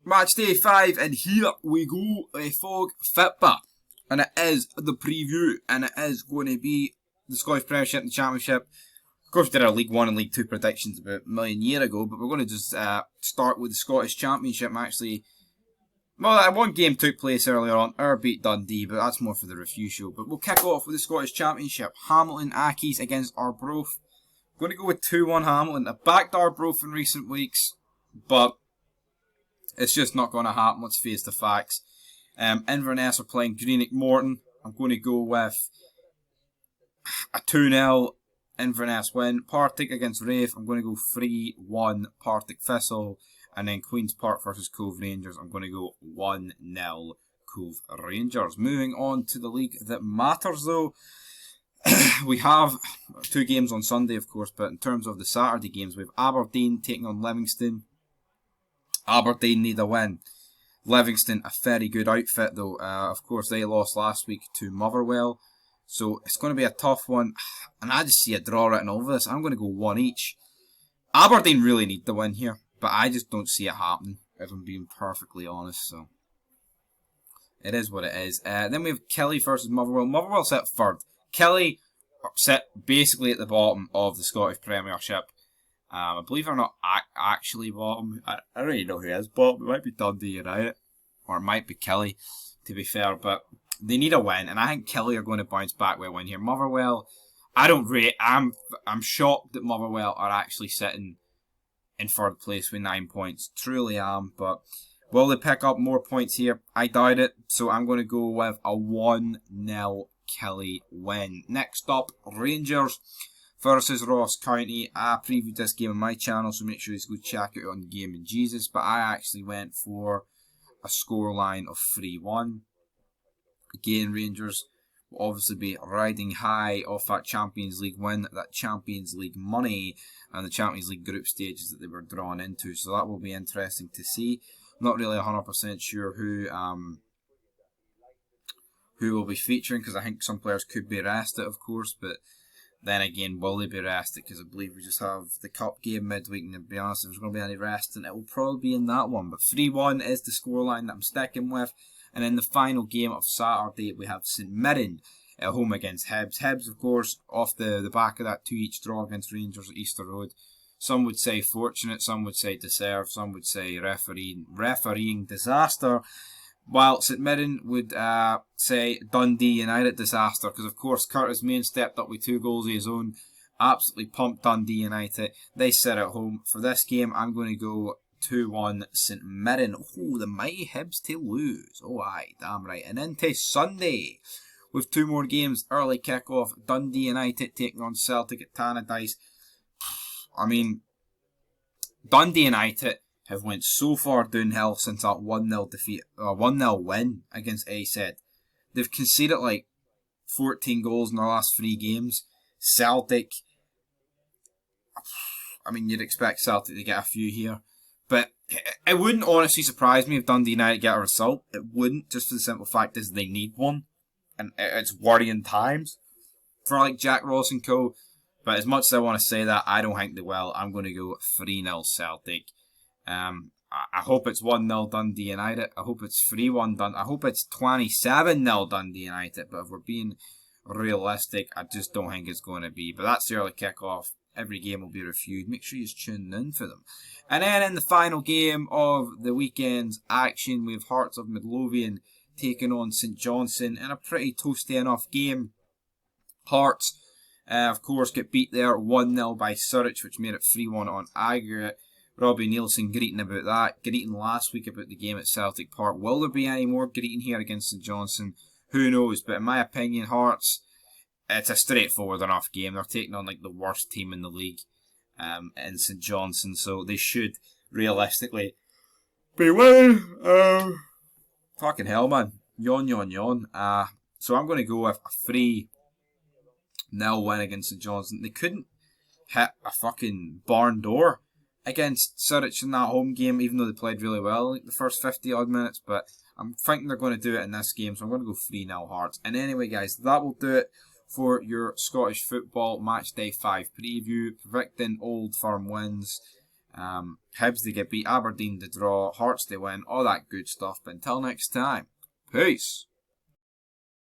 Match day 5, and here we go, a Fog Fitba. And it is the preview, and it is going to be the Scottish Premiership and the Championship. Of course, we did our League 1 and League 2 predictions about a million years ago, but we're going to just start with the Scottish Championship. Actually, well, one game took place earlier on, beat Dundee, but that's more for the review show. But we'll kick off with the Scottish Championship. Hamilton Accies against Arbroath. Going to go with 2-1 Hamilton. I've backed Arbroath in recent weeks, but it's just not going to happen. Let's face the facts. Inverness are playing Greenock Morton. I'm going to go with a 2-0 Inverness win. Partick against Raith. I'm going to go 3-1 Partick Thistle. And then Queen's Park versus Cove Rangers. I'm going to go 1-0 Cove Rangers. Moving on to the league that matters though. We have 2 games on Sunday, of course, but in terms of the Saturday games, we have Aberdeen taking on Livingston. Aberdeen need a win. Livingston, a very good outfit though. Of course, they lost last week to Motherwell. So it's going to be a tough one. And I just see a draw written over this. I'm going to go 1 each. Aberdeen really need the win here, but I just don't see it happening, if I'm being perfectly honest. So it is what it is. Then we have Kelly versus Motherwell. Motherwell set 3rd. Kelly sit basically at the bottom of the Scottish Premiership. I believe they're not actually bottom. I don't really know who is bottom. It might be Dundee United, or it might be Kelly, to be fair. But they need a win, and I think Kelly are going to bounce back with a win here. Motherwell, I'm shocked that Motherwell are actually sitting in 3rd place with 9 points. Truly am, but will they pick up more points here? I doubt it. So I'm going to go with a 1-0 Kelly win. Next up, Rangers versus Ross County. I previewed this game on my channel, so make sure you go check it out on Game and Jesus. But I actually went for a scoreline of 3-1. Again, Rangers will obviously be riding high off that Champions League win, that Champions League money, and the Champions League group stages that they were drawn into. So that will be interesting to see. Not really 100% sure who will be featuring, because I think some players could be rested, of course, but then again, will they be rested? Because I believe we just have the cup game midweek, and to be honest, if there's going to be any resting, it will probably be in that one. But 3-1 is the scoreline that I'm sticking with. And in the final game of Saturday, we have St Mirren at home against Hibs. Hibs, of course, off the back of that 2-each draw against Rangers at Easter Road. Some would say fortunate, some would say deserved, some would say refereeing disaster. While St Mirren would say Dundee United disaster, because of course Curtis Main stepped up with 2 goals of his own, absolutely pumped Dundee United. They sit at home. For this game, I'm going to go 2-1 St Mirren. Oh, the mighty Hibs to lose. Oh aye, damn right. And into Sunday, with 2 more games, early kick-off, Dundee United taking on Celtic at Tannadice. I mean, Dundee United have went so far downhill since that 1-0 defeat, 1-0 win against AZ. They've conceded like 14 goals in their last 3 games. Celtic, I mean, you'd expect Celtic to get a few here, but it wouldn't honestly surprise me if Dundee United get a result. It wouldn't, just for the simple fact is they need one, and it's worrying times for like Jack Ross and co. But as much as I want to say that, I don't think they will. I'm going to go 3-0 Celtic. I hope it's 1-0 Dundee United. I hope it's 3-1 Dundee. I hope it's 27-0 Dundee United. But if we're being realistic, I just don't think it's going to be. But that's the early kick-off. Every game will be reviewed. Make sure you tune in for them. And then in the final game of the weekend's action, we have Hearts of Midlothian taking on St Johnstone in a pretty toasty enough game. Hearts, of course, get beat there 1-0 by Surrich, which made it 3-1 on aggregate. Robbie Nielsen greeting about that, greeting last week about the game at Celtic Park. Will there be any more greeting here against St Johnstone? Who knows? But in my opinion, Hearts, it's a straightforward enough game. They're taking on like the worst team in the league in St Johnstone, so they should realistically be winning. Fucking hell, man. Yawn. So I'm going to go with a 3-0 win against St Johnstone. They couldn't hit a fucking barn door against Surrich in that home game, even though they played really well like the first 50 odd minutes, but I'm thinking they're going to do it in this game, so I'm going to go 3-0 Hearts. And anyway guys, that will do it for your Scottish football match day 5 preview, predicting Old Firm wins. Hibs, they get beat. Aberdeen, they draw. Hearts, they win. All that good stuff. But until next time, peace.